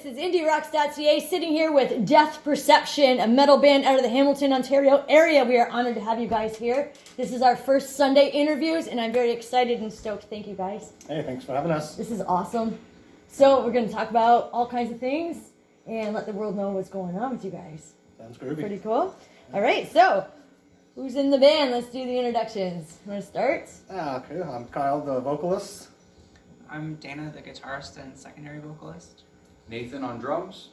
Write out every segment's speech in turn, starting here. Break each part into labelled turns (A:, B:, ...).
A: This is indie-rocks.ca sitting here with Death Perception, a metal band out of the Hamilton, Ontario area. We are honored to have you guys here. This is our first Sunday interviews, and I'm very excited and stoked. Thank you, guys.
B: Hey, thanks for having us.
A: This is awesome. So we're going to talk about all kinds of things and let the world know what's going on with you guys.
B: Sounds groovy.
A: Pretty cool. All right, so who's in the band? Let's do the introductions. Want to start?
B: Okay, I'm Kyle, the vocalist.
C: I'm Dana, the guitarist and secondary vocalist.
D: Nathan on drums.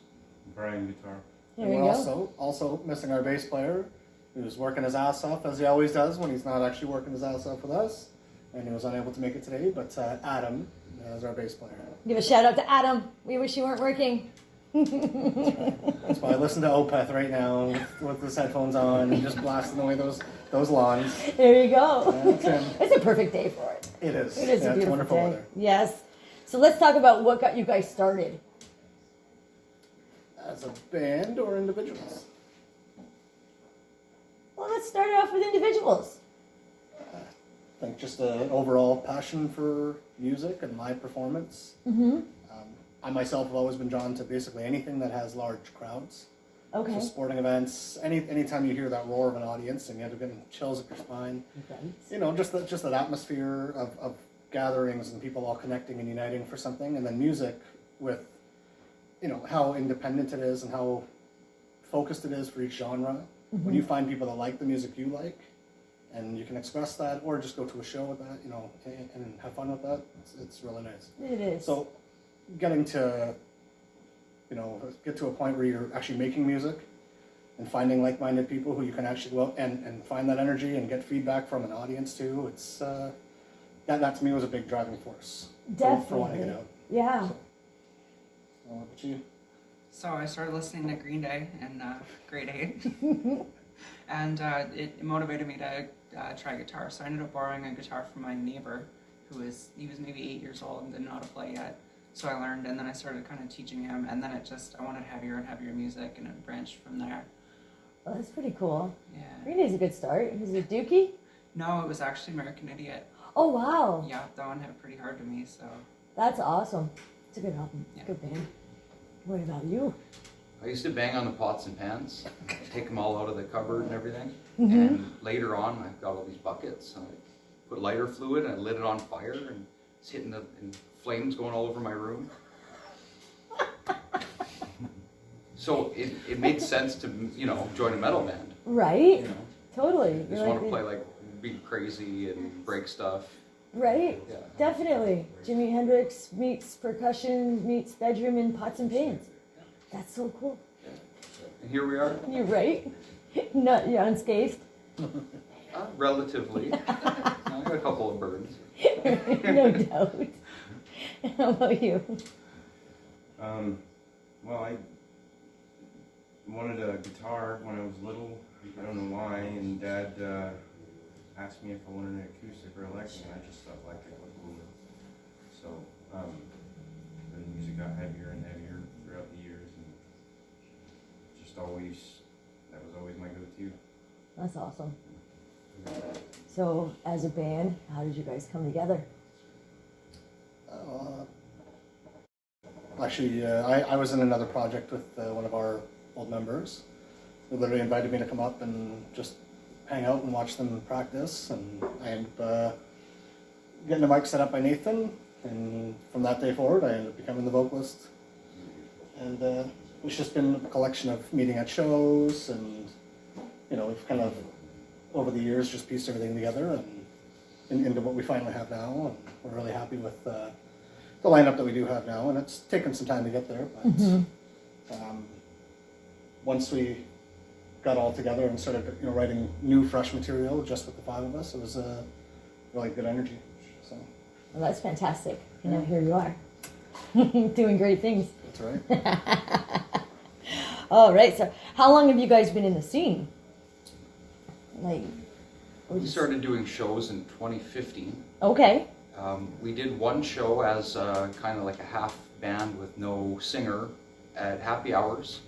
E: Brian guitar.
A: There
B: And
A: we
B: we're
A: go.
B: also missing our bass player, who's working his ass off, as he always does when he's not actually working his ass off with us. And he was unable to make it today, but Adam is our bass player.
A: Give a shout out to Adam. We wish you weren't working.
B: That's why I listen to Opeth right now with his headphones on and just blasting away those lawns.
A: There you go.
B: That's him.
A: It's a perfect day for it.
B: It is.
A: It is a
B: It's
A: beautiful
B: wonderful
A: day.
B: weather.
A: Yes. So let's talk about what got you guys started.
B: As a band or individuals?
A: Well, let's start it off with individuals.
B: I think just an overall passion for music and live performance.
A: Mm-hmm.
B: I myself have always been drawn to basically anything that has large crowds.
A: Okay.
B: So sporting events, anytime you hear that roar of an audience and you have to get chills up your spine.
A: Okay.
B: You know, just that atmosphere of gatherings and people all connecting and uniting for something. And then music with, you know, how independent it is and how focused it is for each genre.
A: Mm-hmm.
B: When you find people that like the music you like, and you can express that, or just go to a show with that, you know, and have fun with that, it's really nice.
A: It is.
B: So getting to, you know, get to a point where you're actually making music and finding like-minded people who you can actually go out and find that energy and get feedback from an audience too, it's, that to me was a big driving force. For wanting it out.
A: Yeah.
B: So, what about you?
C: So I started listening to Green Day in grade 8. And it motivated me to try guitar. So I ended up borrowing a guitar from my neighbor, he was maybe 8 years old and didn't know how to play yet. So I learned, and then I started kind of teaching him, and then I wanted heavier and heavier music, and it branched from there.
A: Well, that's pretty cool.
C: Yeah.
A: Green Day's a good start. Was it Dookie?
C: No, it was actually American Idiot.
A: Oh, wow.
C: Yeah, that one hit pretty hard to me, so.
A: That's awesome. It's a good album.
C: Yeah.
A: Good band. What about you?
D: I used to bang on the pots and pans, take them all out of the cupboard and everything.
A: Mm-hmm.
D: And later on, I got all these buckets. And I put lighter fluid and I lit it on fire, and it's hitting and flames going all over my room. So it made sense to, you know, join a metal band.
A: Right?
D: You know,
A: Totally.
D: just want to play like be crazy and break stuff.
A: Right?
D: Yeah.
A: Definitely. Jimi Hendrix meets percussion meets bedroom and pots and pans. That's so cool.
D: And here we are.
A: You're right. No, you're unscathed.
D: Relatively. I got a couple of burns.
A: No doubt. How about you?
E: Well, I wanted a guitar when I was little. I don't know why, and Dad asked me if I wanted an acoustic or electric, and I just thought electric was cool. So the music got heavier and heavier throughout the years, and that was always my go-to.
A: That's awesome. So, as a band, how did you guys come together?
B: Actually, I was in another project with one of our old members who literally invited me to come up and just hang out and watch them practice. And I ended up getting the mic set up by Nathan, and from that day forward, I ended up becoming the vocalist. And it's just been a collection of meeting at shows, and you know, we've kind of over the years just pieced everything together and into what we finally have now. And we're really happy with the lineup that we do have now, and it's taken some time to get there, but once we got all together and started, you know, writing new, fresh material just with the 5 of us, it was a really good energy. So
A: Well, that's fantastic. And now here you are, doing great things.
B: that's right.
A: All right. So, how long have you guys been in the scene? Like,
D: We started doing shows in 2015.
A: Okay.
D: We did one show as kind of like a half band with no singer at Happy Hours.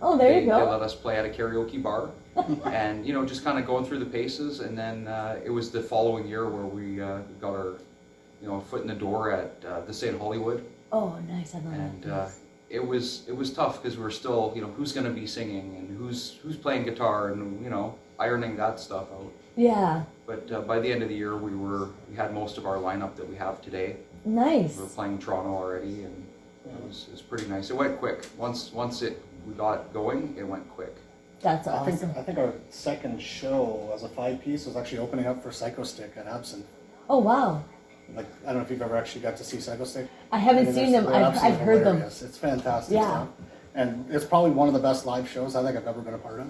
A: Oh, there you
D: They
A: go.
D: let us play at a karaoke bar, and you know, just kind of going through the paces. And then it was the following year where we got our, you know, foot in the door at the St. Hollywood,
A: Oh, nice. I love
D: and
A: that.
D: it was tough because we were still, who's going to be singing and who's playing guitar and, ironing that stuff out.
A: Yeah.
D: But by the end of the year, we had most of our lineup that we have today.
A: Nice.
D: We were playing Toronto already, and it was pretty nice. It went quick. Once we got going, it went quick.
A: That's awesome.
B: I think our second show as a 5-piece was actually opening up for Psycho Stick at Absinthe.
A: Oh, wow.
B: Like, I don't know if you've ever actually got to see Psycho Stick.
A: I haven't seen them.
B: They're
A: I've
B: absolutely
A: heard them.
B: hilarious. It's fantastic
A: Yeah.
B: stuff. And it's probably one of the best live shows I think I've ever been a part of.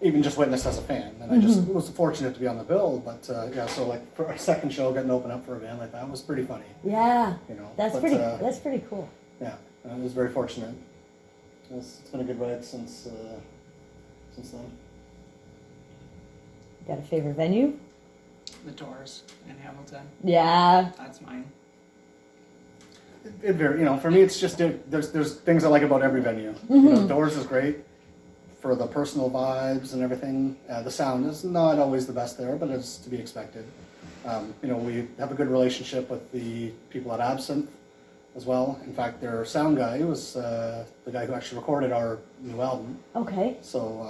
B: Even just witnessed as a fan. And I just was fortunate to be on the bill. But yeah, so like for our second show, getting to open up for a band like that was pretty funny.
A: Yeah. That's
B: But,
A: that's pretty cool.
B: Yeah, I was very fortunate. It's been a good ride since then.
A: Got a favorite venue?
C: The Doors in Hamilton.
A: Yeah.
C: That's mine.
B: It very, for me, it's just there's things I like about every venue. Doors is great for the personal vibes and everything. The sound is not always the best there, but it's to be expected. We have a good relationship with the people at Absinthe as well. In fact, their sound guy was the guy who actually recorded our new album.
A: Okay.
B: So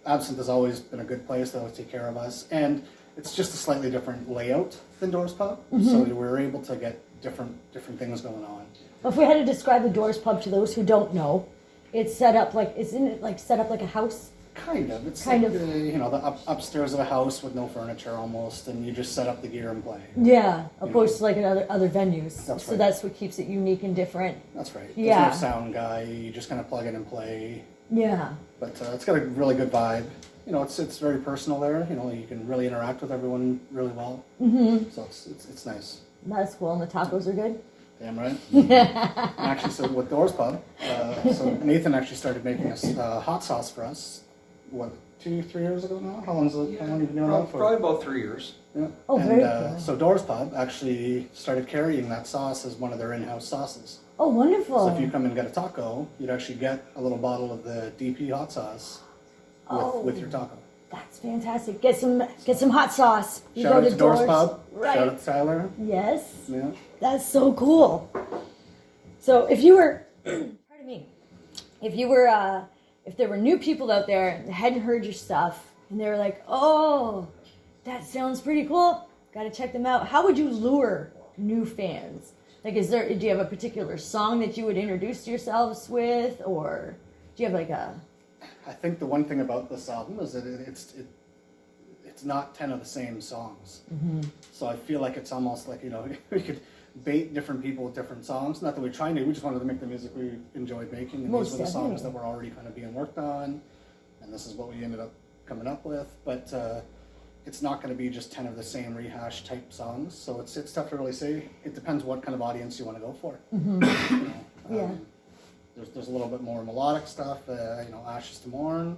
B: Absinthe has always been a good place. They always take care of us, and it's just a slightly different layout than Doors Pub. So we were able to get different things going on.
A: Well, if we had to describe the Doors Pub to those who don't know, it's set up like, isn't it like set up like a house?
B: Kind of. It's
A: Kind
B: like,
A: of.
B: The upstairs of a house with no furniture almost, and you just set up the gear and play.
A: Yeah, opposed to like in other venues.
B: That's
A: So
B: right.
A: that's what keeps it unique and different.
B: That's right.
A: Yeah.
B: There's no sound guy. You just kind of plug in and play.
A: Yeah.
B: But it's got a really good vibe. It's very personal there. You can really interact with everyone really well. So it's nice.
A: That's cool. And the tacos are good?
B: Damn right. Actually, so with Doors Pub, so Nathan actually started making us hot sauce for us. What, 2-3 years ago now? How long have you been doing that for?
D: Probably about 3 years.
B: Yeah.
A: Oh,
B: and,
A: very cool.
B: So Doors Pub actually started carrying that sauce as one of their in-house sauces.
A: Oh, wonderful.
B: So if you come and get a taco, you'd actually get a little bottle of the DP hot sauce with your taco.
A: That's fantastic. Get some hot sauce. You
B: Shout
A: go
B: out to Doors Pub.
A: Right.
B: Shout out to Tyler.
A: Yes.
B: Yeah.
A: That's so cool. So if you were, pardon me, if there were new people out there that hadn't heard your stuff and they were like, oh, that sounds pretty cool, got to check them out. How would you lure new fans? Like, do you have a particular song that you would introduce yourselves with, or do you have like a?
B: I think the one thing about this album is that it's not 10 of the same songs. So I feel like it's almost like, we could bait different people with different songs. Not that we're trying to, we just wanted to make the music we enjoyed making. And
A: Most
B: these were the songs
A: definitely.
B: that were already kind of being worked on. And this is what we ended up coming up with. But it's not going to be just 10 of the same rehash type songs. So it's tough to really say. It depends what kind of audience you want to go for.
A: Yeah.
B: There's a little bit more melodic stuff, Ashes to Mourn.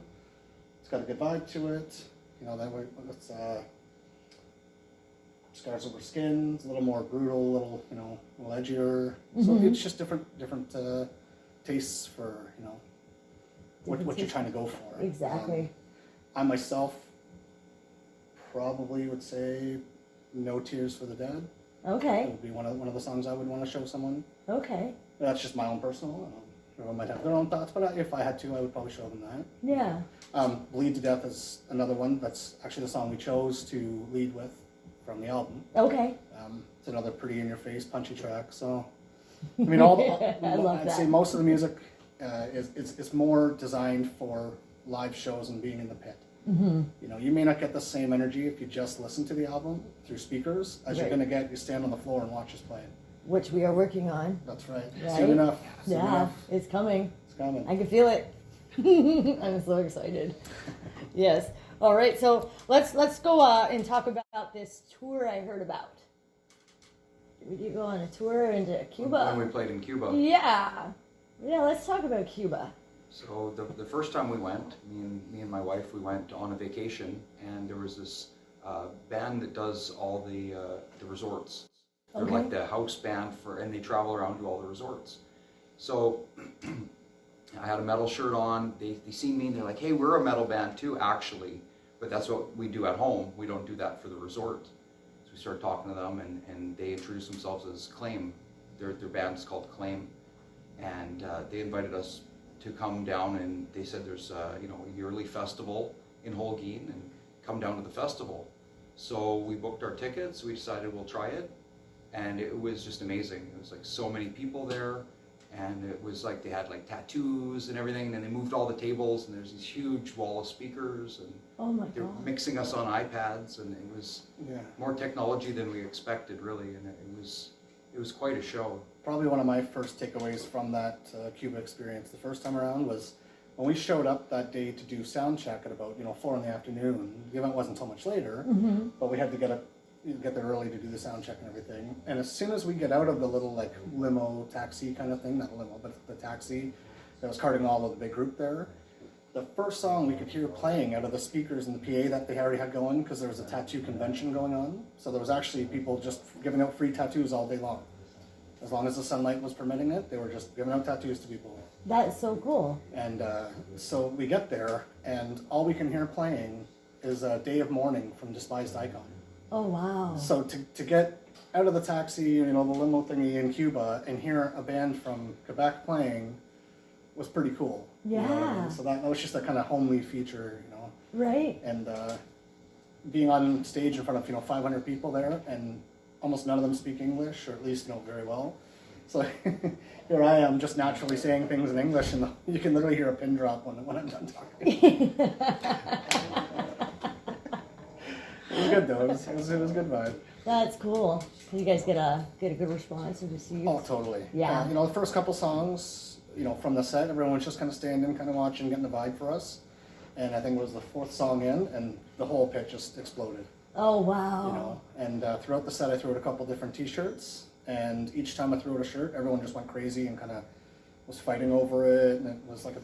B: It's got a good vibe to it. That way it's Scars Over Skin. It's a little more brutal, a little edgier. So it's just different tastes for what you're trying to go for.
A: Exactly.
B: I myself probably would say No Tears for the Dead. It
A: Okay.
B: would be one of the songs I would want to show someone.
A: Okay.
B: That's just my own personal. Everyone might have their own thoughts, but if I had to, I would probably show them that.
A: Yeah.
B: Bleed to Death is another one. That's actually the song we chose to lead with from the album.
A: Okay.
B: It's another pretty in-your-face, punchy track. So, I mean, I'd say most of the music is more designed for live shows and being in the pit. You may not get the same energy if you just listen to the album through speakers as you're
A: Right.
B: going to get. You stand on the floor and watch us play.
A: Which we are working on.
B: That's right.
A: Right?
B: Soon enough. Soon
A: Yeah,
B: enough.
A: it's coming.
B: It's coming.
A: I can feel it. I'm so excited. Yes. All right. So let's go and talk about this tour I heard about. Did you go on a tour into Cuba?
D: When we played in Cuba.
A: Yeah. Yeah. Let's talk about Cuba.
D: So the first time we went, me and my wife, we went on a vacation, and there was this band that does all the resorts. They're
A: Okay.
D: like the house band and they travel around to all the resorts. So I had a metal shirt on. They see me and they're like, "Hey, we're a metal band too, actually, but that's what we do at home. We don't do that for the resort." So we started talking to them, and they introduced themselves as Claim. Their band is called Claim. and they invited us to come down, and they said there's a yearly festival in Holguin, and come down to the festival. So we booked our tickets, we decided we'll try it, and it was just amazing. It was like so many people there, and it was like they had like tattoos and everything, and then they moved all the tables, and there's this huge wall of speakers, and
A: Oh my
D: they were
A: God.
D: mixing us on iPads, and it was
B: Yeah.
D: more technology than we expected, really, and it was quite a show.
B: Probably one of my first takeaways from that Cuba experience the first time around was when we showed up that day to do sound check at about 4 in the afternoon. The event wasn't until much later, but we had to get there early to do the sound check and everything. And as soon as we get out of the little like limo taxi kind of thing, not a limo, but the taxi that was carting all of the big group there, the first song we could hear playing out of the speakers in the PA that they already had going, because there was a tattoo convention going on. So there was actually people just giving out free tattoos all day long. As long as the sunlight was permitting it, they were just giving out tattoos to people.
A: That's so cool.
B: And so we get there, and all we can hear playing is Day of Mourning from Despised Icon.
A: Oh wow.
B: So to get out of the taxi, the limo thingy in Cuba, and hear a band from Quebec playing was pretty cool. You know what I mean?
A: Yeah.
B: So that was just a kind of homely feature,
A: Right.
B: And being on stage in front of 500 people there, and almost none of them speak English, or at least very well. So here I am, just naturally saying things in English, and you can literally hear a pin drop when I'm done talking. It was good though. It was a good vibe.
A: That's cool. You guys get a good response and received.
B: Oh, totally.
A: Yeah.
B: The first couple songs, from the set, everyone was just kind of standing, kind of watching, getting the vibe for us. And I think it was the fourth song in, and the whole pit just exploded.
A: Oh wow.
B: And throughout the set, I threw out a couple different T-shirts, and each time I threw out a shirt, everyone just went crazy and kind of was fighting over it, and it was like a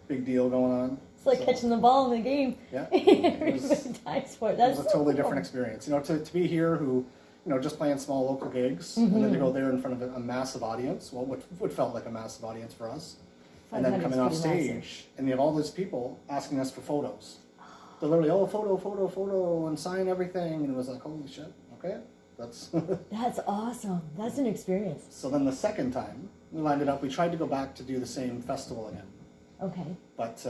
B: big deal going on.
A: It's like
B: So,
A: catching the ball in the game.
B: Yeah, it was,
A: Everybody dies for it.
B: it
A: That's
B: was a
A: so
B: totally
A: cool.
B: different experience. To be here, who just playing small local gigs, and then to go there in front of a massive audience, well, what felt like a massive audience for us, and then
A: 500's
B: coming off
A: pretty
B: stage,
A: massive.
B: and you have all these people asking us for photos. They're literally, photo, and sign everything, and it was like, holy shit, okay, that's.
A: That's awesome. That's an experience.
B: So then the second time we lined it up, we tried to go back to do the same festival again,
A: Okay.
B: but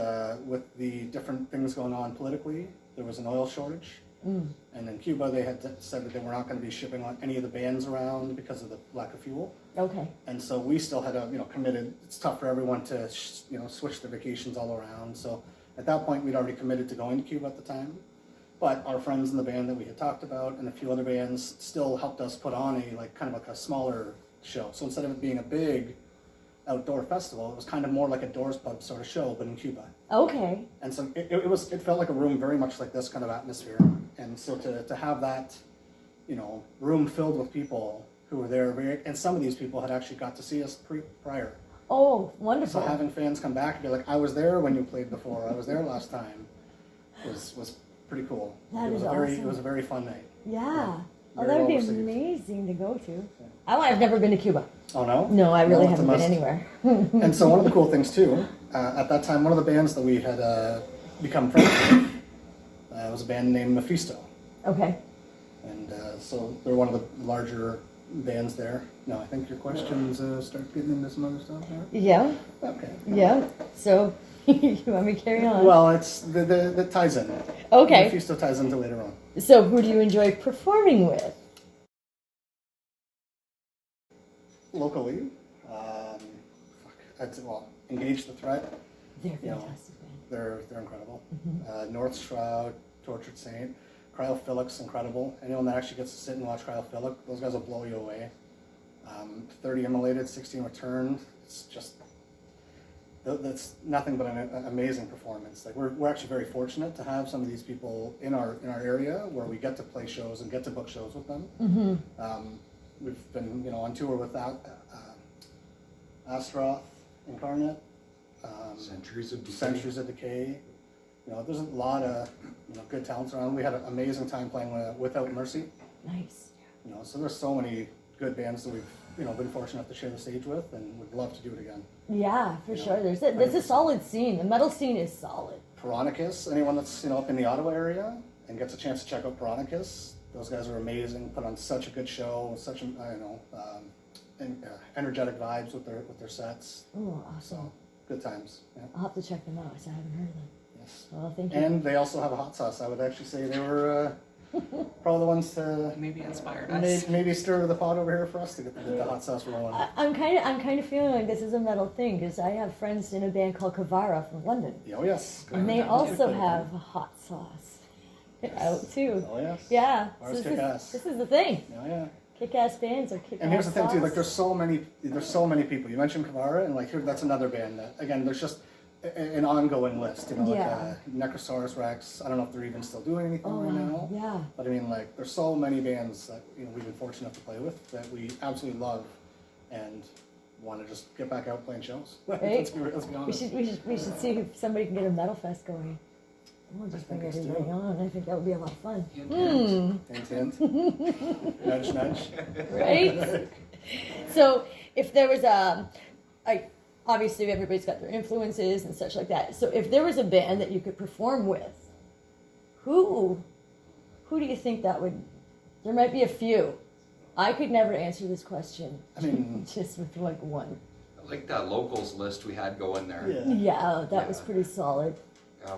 B: with the different things going on politically, there was an oil shortage. And in Cuba, they had said that they were not going to be shipping on any of the bands around because of the lack of fuel.
A: Okay.
B: And so we still had committed. It's tough for everyone to switch their vacations all around. So at that point, we'd already committed to going to Cuba at the time. But our friends in the band that we had talked about and a few other bands still helped us put on a smaller show. So instead of it being a big outdoor festival, it was kind of more like a Doors Pub sort of show, but in Cuba.
A: Okay.
B: And so it felt like a room very much like this kind of atmosphere. And so to have that, room filled with people who were there, and some of these people had actually got to see us prior.
A: Oh, wonderful.
B: So having fans come back and be like, I was there when you played before, I was there last time, was pretty cool.
A: That
B: It was
A: is
B: It
A: awesome.
B: was a very fun night.
A: Yeah. Oh,
B: Very
A: that would be
B: well received.
A: amazing to go to. I've never been to Cuba.
B: Oh no?
A: No, I really
B: No, it's a
A: haven't been
B: must.
A: anywhere.
B: And so one of the cool things too, at that time, one of the bands that we had become friends with was a band named Mephisto.
A: Okay.
B: And so they're one of the larger bands there. Now, I think your questions start getting into some other stuff there.
A: Yeah.
B: Okay.
A: Yeah. So, you want me to carry on?
B: Well, it's the ties in.
A: Okay.
B: Mephisto ties into later on.
A: So, who do you enjoy performing with?
B: Locally, Engage the Threat.
A: They're
B: You know,
A: fantastic band.
B: They're incredible. North Shroud, Tortured Saint, Cryophilic's incredible. Anyone that actually gets to sit and watch Cryophilic, those guys will blow you away. 30 immolated, 16 returned. It's just that's nothing but an amazing performance. Like we're actually very fortunate to have some of these people in our area where we get to play shows and get to book shows with them. We've been on tour with Astaroth, Incarnate,
D: Centuries of Decay.
B: Centuries of Decay. There's a lot of good talents around. We had an amazing time playing Without Mercy.
A: Nice.
B: So there's so many good bands that we've been fortunate enough to share the stage with, and would love to do it again.
A: Yeah, for
B: You know,
A: sure. There's a solid scene. The metal scene is solid.
B: Piranhacus, anyone that's up in the Ottawa area and gets a chance to check out Piranhacus, those guys are amazing. Put on such a good show. energetic vibes with their sets.
A: Oh, awesome.
B: So good times. Yeah.
A: I'll have to check them out. I haven't heard of them.
B: Yes.
A: Well, thank you.
B: And they also have a hot sauce. I would actually say they were probably the ones to
C: Maybe inspired us.
B: maybe stir the pot over here for us to get the hot sauce rolling.
A: I'm kind of feeling like this is a metal thing because I have friends in a band called Kavara from London,
B: Oh yes.
A: and they
C: Yeah.
A: also have a hot sauce out too.
B: Oh yes.
A: Yeah,
B: Ours
A: so
B: kick ass.
A: this is the thing.
B: Oh yeah.
A: Kick-ass bands or kick-ass
B: And here's the thing too, like
A: sauce.
B: there's so many people. You mentioned Kavara, and like here, that's another band that again, there's just an ongoing list. You know,
A: Yeah.
B: like Necrosaurus Rex. I don't know if they're even still doing anything
A: Oh,
B: right
A: wow.
B: now.
A: Yeah.
B: But I mean, like, there's so many bands that we've been fortunate enough to play with that we absolutely love, and want to just get back out playing shows.
A: Right.
B: let's be
A: We
B: honest.
A: should see if somebody can get a metal fest going. We'll just
B: I think
A: bring
B: it's
A: everybody
B: doable.
A: on. I think that would be a lot of fun.
C: Hint, hint.
B: Hint, hint. Nudge, nudge.
A: Right? So if there was like, obviously everybody's got their influences and such like that. So if there was a band that you could perform with, who do you think that would, there might be a few. I could never answer this question
B: I mean,
A: just with like one.
D: I like that locals list we had going there.
B: yeah.
A: Yeah, that was
D: Yeah.
A: pretty solid.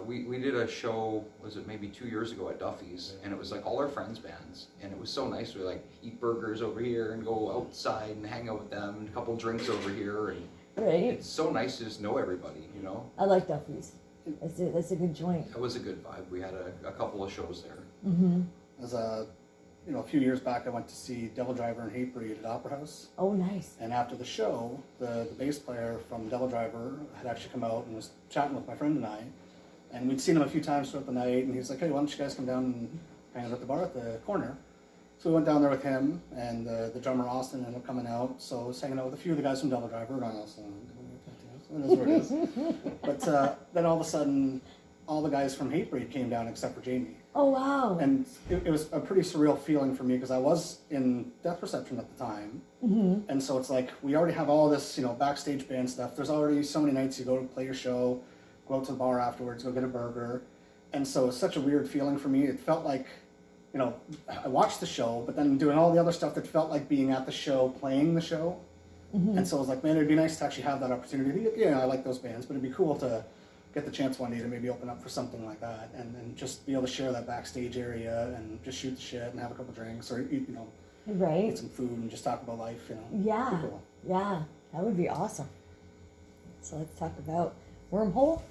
D: We did a show, was it maybe 2 years ago at Duffy's, and it was like all our friends' bands, and it was so nice. We like eat burgers over here and go outside and hang out with them, and a couple drinks over here, and
A: Right?
D: it's so nice to just know everybody, you know?
A: I like Duffy's. That's a good joint.
D: It was a good vibe. We had a couple of shows there.
A: Mm-hmm.
B: As a few years back, I went to see Devil Driver and Hatebreed at Opera House.
A: Oh, nice.
B: And after the show, the bass player from Devil Driver had actually come out and was chatting with my friend and I. And we'd seen him a few times throughout the night, and he was like, "Hey, why don't you guys come down and hang out at the bar at the corner?" So we went down there with him, and the drummer Austin ended up coming out. So I was hanging out with a few of the guys from Devil Driver, and I was it is what it is. But then all of a sudden, all the guys from Hatebreed came down except for Jamie.
A: Oh, wow.
B: And it was a pretty surreal feeling for me because I was in Death Perception at the time.
A: Mm-hmm.
B: And so it's like, we already have all this, backstage band stuff. There's already so many nights you go to play your show, go out to the bar afterwards, go get a burger. And so it's such a weird feeling for me. It felt like, I watched the show, but then doing all the other stuff that felt like being at the show, playing the show.
A: Mm-hmm.
B: And so I was like, man, it'd be nice to actually have that opportunity. Yeah, I like those bands, but it'd be cool to get the chance one day to maybe open up for something like that and just be able to share that backstage area and just shoot the shit and have a couple drinks or, eat
A: Right?
B: some food and just talk about life,
A: Yeah.
B: Pretty cool.
A: Yeah, that would be awesome. So let's talk about Wormhole.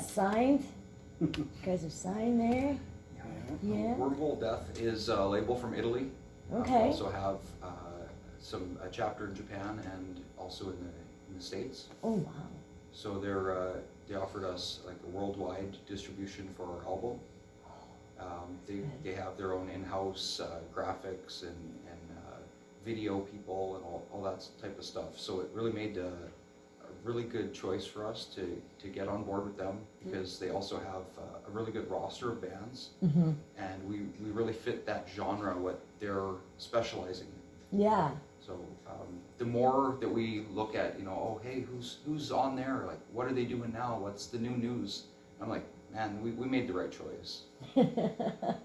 A: Signed. You guys are signed there. Yeah.
D: Wormhole Death is a label from Italy. We
A: Okay.
D: also have a chapter in Japan and also in the States.
A: Oh, wow.
D: So they offered us like a worldwide distribution for our album. They have their own in-house graphics and video people and all that type of stuff. So it really made a really good choice for us to get on board with them because they also have a really good roster of bands,
A: Mm-hmm.
D: and we really fit that genre what they're specializing in.
A: Yeah.
D: So the more that we look at, oh hey, who's on there? Like, what are they doing now? What's the new news? I'm like, man, we made the right choice.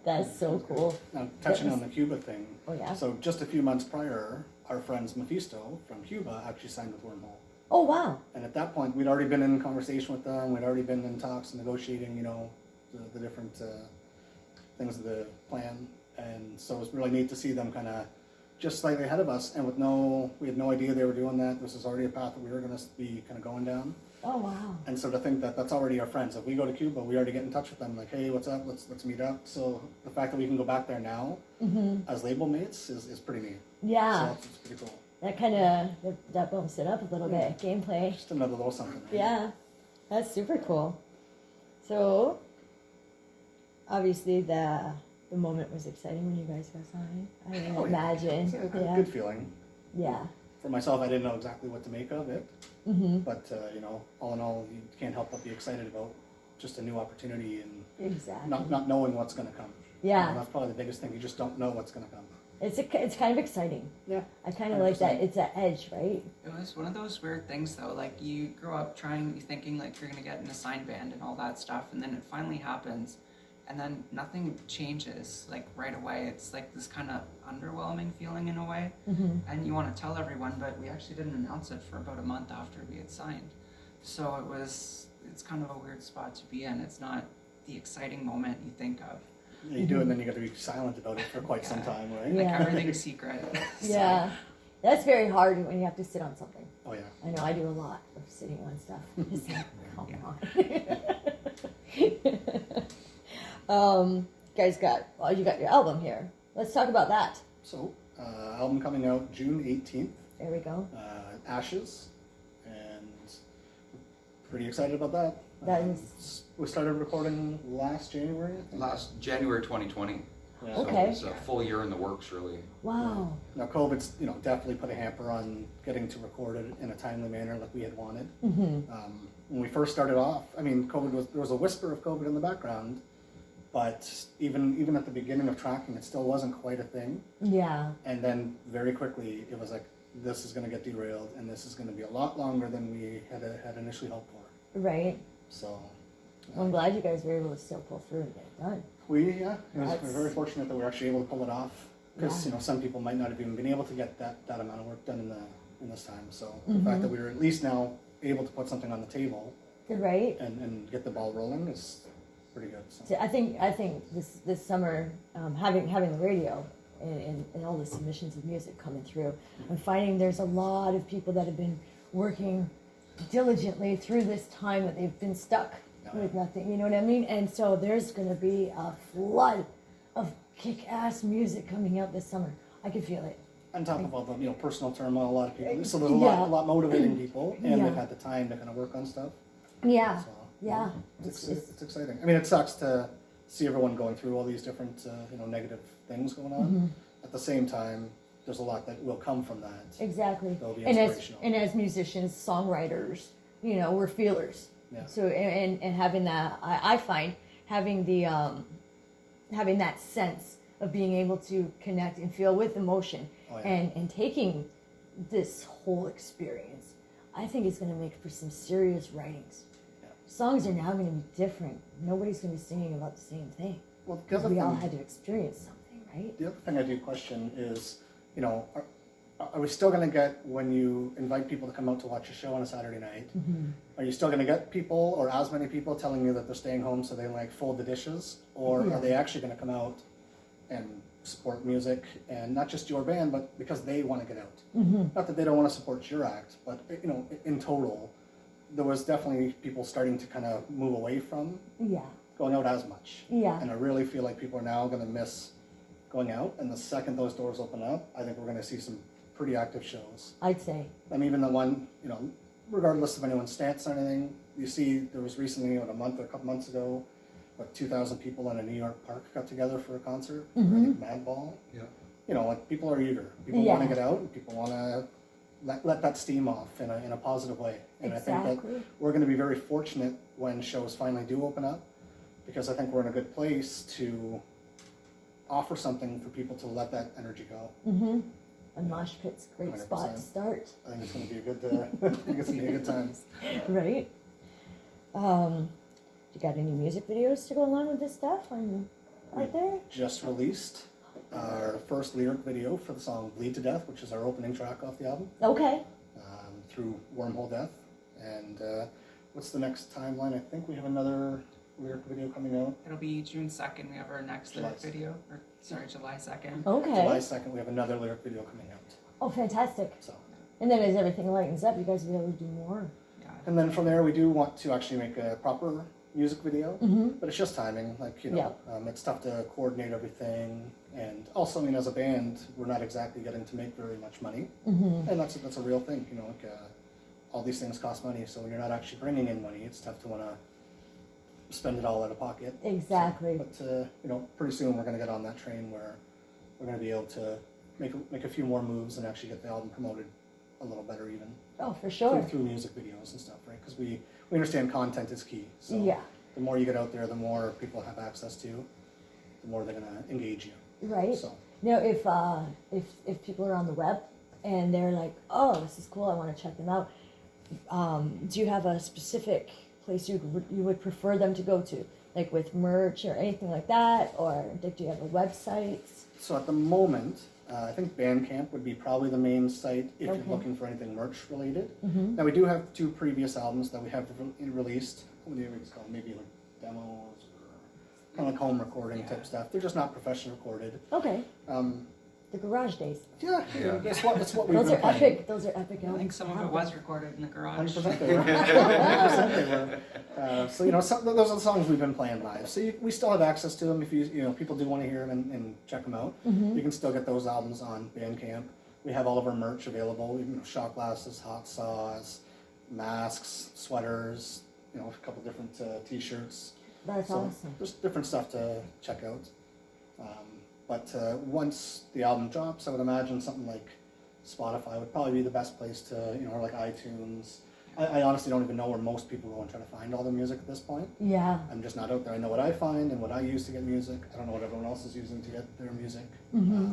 A: That's so cool.
B: Now, touching on the Cuba thing.
A: Oh, yeah.
B: So just a few months prior, our friends Mephisto from Cuba actually signed with Wormhole.
A: Oh, wow.
B: And at that point, we'd already been in conversation with them. We'd already been in talks and negotiating, the different things of the plan. And so it was really neat to see them kind of just slightly ahead of us. And we had no idea they were doing that. This was already a path that we were going to be kind of going down.
A: Oh, wow.
B: And so to think that that's already our friends. If we go to Cuba, we already get in touch with them. Like, hey, what's up? Let's meet up. So the fact that we can go back there now
A: Mm-hmm.
B: as label mates is pretty neat.
A: Yeah.
B: So it's pretty cool.
A: That kind of, that bumps it up a little bit. Gameplay.
B: Just another little something. Right?
A: Yeah. That's super cool. So, obviously the moment was exciting when you guys got signed. I can
B: Oh, yeah.
A: imagine.
B: It's a
A: Yeah.
B: good feeling.
A: Yeah.
B: For myself, I didn't know exactly what to make of it,
A: Mm-hmm.
B: but all in all, you can't help but be excited about just a new opportunity and
A: Exactly.
B: not knowing what's going to come.
A: Yeah.
B: That's probably the biggest thing. You just don't know what's going to come.
A: It's kind of exciting.
B: Yeah.
A: I kind of like that.
B: 100%.
A: It's an edge, right?
C: It was one of those weird things though, like you grow up thinking like you're gonna get in a sign band and all that stuff, and then it finally happens, and then nothing changes like right away. It's like this kind of underwhelming feeling in a way, and you want to tell everyone, but we actually didn't announce it for about a month after we had signed. So it's kind of a weird spot to be in. It's not the exciting moment you think of.
B: You do it and then you got to be silent about it for quite some time, right?
C: Like
A: Yeah.
C: everything's secret. So,
A: Yeah. That's very hard when you have to sit on something.
B: Oh yeah.
A: I know I do a lot of sitting on stuff. It's like, come on. You got your album here. Let's talk about that.
B: So, album coming out June 18th,
A: There we go.
B: Ashes, and pretty excited about that.
A: That is-
B: We started recording last January, I think.
D: Last January 2020.
B: Yeah.
D: So
A: Okay.
D: it's a full year in the works, really.
A: Wow.
B: Now COVID's, definitely put a hamper on getting to record it in a timely manner like we had wanted. When we first started off, there was a whisper of COVID in the background, but even at the beginning of tracking, it still wasn't quite a thing.
A: Yeah.
B: And then very quickly, it was like, this is going to get derailed, and this is going to be a lot longer than we had initially hoped for.
A: Right.
B: So,
A: Well, I'm glad you guys were able to still pull through and get it done.
B: we're
A: That's-
B: very fortunate that we're actually able to pull it off, because
A: Yeah.
B: some people might not have even been able to get that amount of work done in this time. So the fact that we were at least now able to put something on the table
A: Right.
B: and get the ball rolling is pretty good. So.
A: So I think this summer, having the radio and all the submissions of music coming through, I'm finding there's a lot of people that have been working diligently through this time that they've been stuck with nothing. You know what I mean? And so there's going to be a flood of kick-ass music coming out this summer. I can feel it.
B: On top of all the personal turmoil, a lot of people. So there's
A: Yeah.
B: a lot motivating people, and
A: Yeah.
B: they've had the time to kind of work on stuff.
A: Yeah.
B: So,
A: Yeah.
B: it's exciting. It sucks to see everyone going through all these different negative things going on. At the same time, there's a lot that will come from that.
A: Exactly.
B: They'll be
A: And
B: inspirational.
A: as musicians, songwriters, we're feelers.
B: Yeah.
A: So and having that, I find having the having that sense of being able to connect and feel with emotion,
B: Oh, yeah.
A: and taking this whole experience, I think it's going to make for some serious writings.
B: Yeah.
A: Songs are now going to be different. Nobody's going to be singing about the same thing
B: Well, the
A: because
B: other
A: we all
B: thing-
A: had to experience something, right?
B: The other thing I do question is, are we still going to get, when you invite people to come out to watch a show on a Saturday night, are you still going to get people, or as many people, telling you that they're staying home so they fold the dishes, or
A: Yeah.
B: are they actually going to come out and support music, and not just your band, but because they want to get out? Not that they don't want to support your act, but in total, there was definitely people starting to kind of move away from
A: Yeah.
B: going out as much.
A: Yeah.
B: And I really feel like people are now going to miss going out. And the second those doors open up, I think we're going to see some pretty active shows.
A: I'd say.
B: Even the one, regardless of anyone's stance or anything, you see there was recently, a couple months ago, 2,000 people in a New York park got together for a concert, I think Madball.
D: Yeah.
B: People are eager. People
A: Yeah.
B: want to get out, and people want to let that steam off in a positive way. And I think
A: Exactly.
B: that we're going to be very fortunate when shows finally do open up, because I think we're in a good place to offer something for people to let that energy go.
A: And Mosh Pit's a great
B: 100%.
A: spot to start.
B: I think it's going to be a good. I think it's going to be a good time.
A: Right. You got any music videos to go along with this stuff out there?
B: Just released our first lyric video for the song "Bleed to Death," which is our opening track off the album,
A: Okay.
B: through Wormhole Death. And what's the next timeline? I think we have another lyric video coming out.
C: It'll be June 2nd. We have our next
B: July
C: lyric video. Or, sorry, July 2nd.
A: Okay.
B: July 2nd, we have another lyric video coming out.
A: Oh, fantastic.
B: So,
A: And then as everything lightens up, you guys will be able to do more.
C: Yeah.
B: and then from there, we do want to actually make a proper music video, but it's just timing.
A: Yeah.
B: It's tough to coordinate everything, and also, as a band, we're not exactly getting to make very much money, and that's a real thing. All these things cost money, so when you're not actually bringing in money, it's tough to want to spend it all out of pocket.
A: Exactly.
B: So, but pretty soon we're going to get on that train where we're going to be able to make a few more moves and actually get the album promoted a little better, even
A: Oh, for sure.
B: through music videos and stuff, right? Because we understand content is key. So
A: Yeah.
B: the more you get out there, the more people have access to, the more they're going to engage you.
A: Right.
B: So
A: Now, if people are on the web and they're like, oh, this is cool, I want to check them out, do you have a specific place you would prefer them to go to, like with merch or anything like that, or like, do you have a website?
B: So at the moment, I think Bandcamp would be probably the main site if
A: Okay.
B: you're looking for anything merch related.
A: Mm-hmm.
B: Now we do have 2 previous albums that we have released. What do you call them? Maybe like demos or kind of like home recording type stuff. They're just not professionally recorded.
A: Okay,
B: Um,
A: the Garage Days.
B: yeah,
D: Yeah.
B: That's what we've
A: Those
B: been
A: are
B: playing.
A: epic. Those are epic
C: I
A: albums.
C: think some of it was recorded in the garage.
B: 100% they were. 100% they were. So those are the songs we've been playing live. So we still have access to them if people do want to hear them and check them out.
A: Mm-hmm.
B: You can still get those albums on Bandcamp. We have all of our merch available. Shot glasses, hot saws, masks, sweaters. A couple different T-shirts.
A: That's
B: So
A: awesome.
B: there's different stuff to check out. But once the album drops, I would imagine something like Spotify would probably be the best place to, or like iTunes. I honestly don't even know where most people go and try to find all the music at this point.
A: Yeah.
B: I'm just not out there. I know what I find and what I use to get music. I don't know what everyone else is using to get their music.
A: Mm-hmm.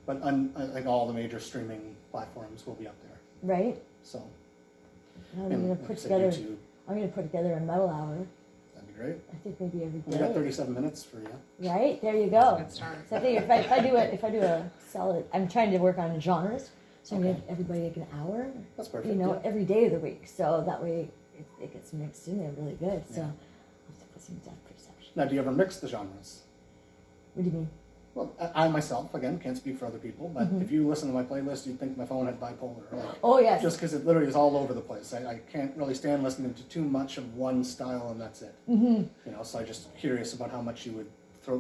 B: But I think all the major streaming platforms will be up there.
A: Right.
B: So,
A: I'm
B: and
A: gonna
B: like I
A: put
B: said,
A: together.
B: YouTube,
A: I'm gonna put together a metal hour.
B: that'd be great.
A: I think maybe every
B: We got
A: day.
B: 37 minutes for you.
A: Right there, you go.
C: Good start.
A: So I think if I do a solid, I'm trying to work on genres, so I'm gonna
B: Okay.
A: give everybody like an hour,
B: That's perfect.
A: you know,
B: yeah.
A: every day of the week. So that way it gets mixed in there really good. So
B: Yeah.
A: I'll have to put some depth perception.
B: Now, do you ever mix the genres?
A: What do you mean?
B: Well, I myself, again, can't speak for other people, but
A: Mhm.
B: if you listen to my playlist, you'd think my phone had bipolar. Like,
A: Oh yes.
B: just because it literally is all over the place. I can't really stand listening to too much of one style, and that's it.
A: hmm
B: So I'm just curious about how much you would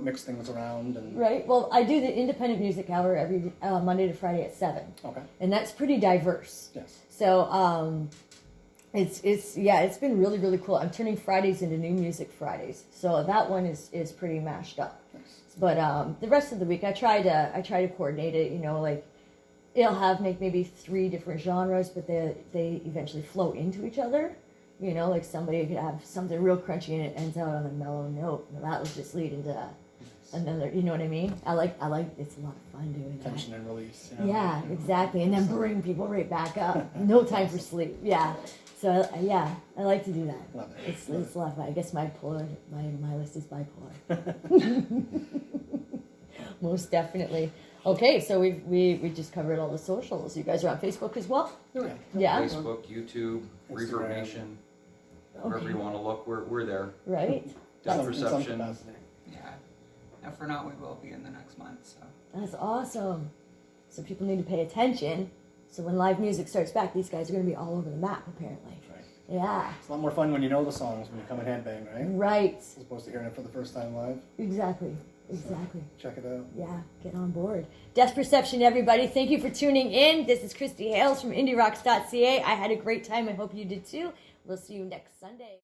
B: mix things around. And
A: Right. Well, I do the independent music hour every Monday to Friday at 7,
B: Okay.
A: and that's pretty diverse.
B: Yes.
A: So it's been really really cool. I'm turning Fridays into New Music Fridays, so that one is pretty mashed up.
B: Nice.
A: But the rest of the week, I try to coordinate it. Like it'll have maybe 3 different genres, but they eventually flow into each other. Like somebody could have something real crunchy and it ends out on a mellow note. And that would just lead into another. You know what I mean? I like. It's a lot of fun doing that.
B: Tension and release.
A: Yeah, exactly. And then bring people right back up. No time for sleep. Yeah. So yeah, I like to do that.
B: Love it.
A: It's a lot of fun. I guess my list is bipolar. Most definitely. Okay, so we just covered all the socials. You guys are on Facebook as well?
B: Oh, yeah.
A: Yeah.
D: Facebook, YouTube, Reverb
B: Instagram.
D: Nation, wherever
A: Okay.
D: you want to look, we're there.
A: Right?
D: Depth
B: In some
D: perception.
B: capacity.
C: Yeah. Now, for now, we will be in the next month. So
A: That's awesome. So people need to pay attention. So when live music starts back, these guys are going to be all over the map, apparently.
B: That's right.
A: Yeah.
B: It's a lot more fun when you know the songs when you come and headbang, right?
A: Right.
B: As opposed to hearing it for the first time live.
A: Exactly. Exactly.
B: Check it out.
A: Yeah, get on board. Depth Perception, everybody. Thank you for tuning in. This is Christie Hails from indie-rocks.ca. I had a great time. I hope you did too. We'll see you next Sunday.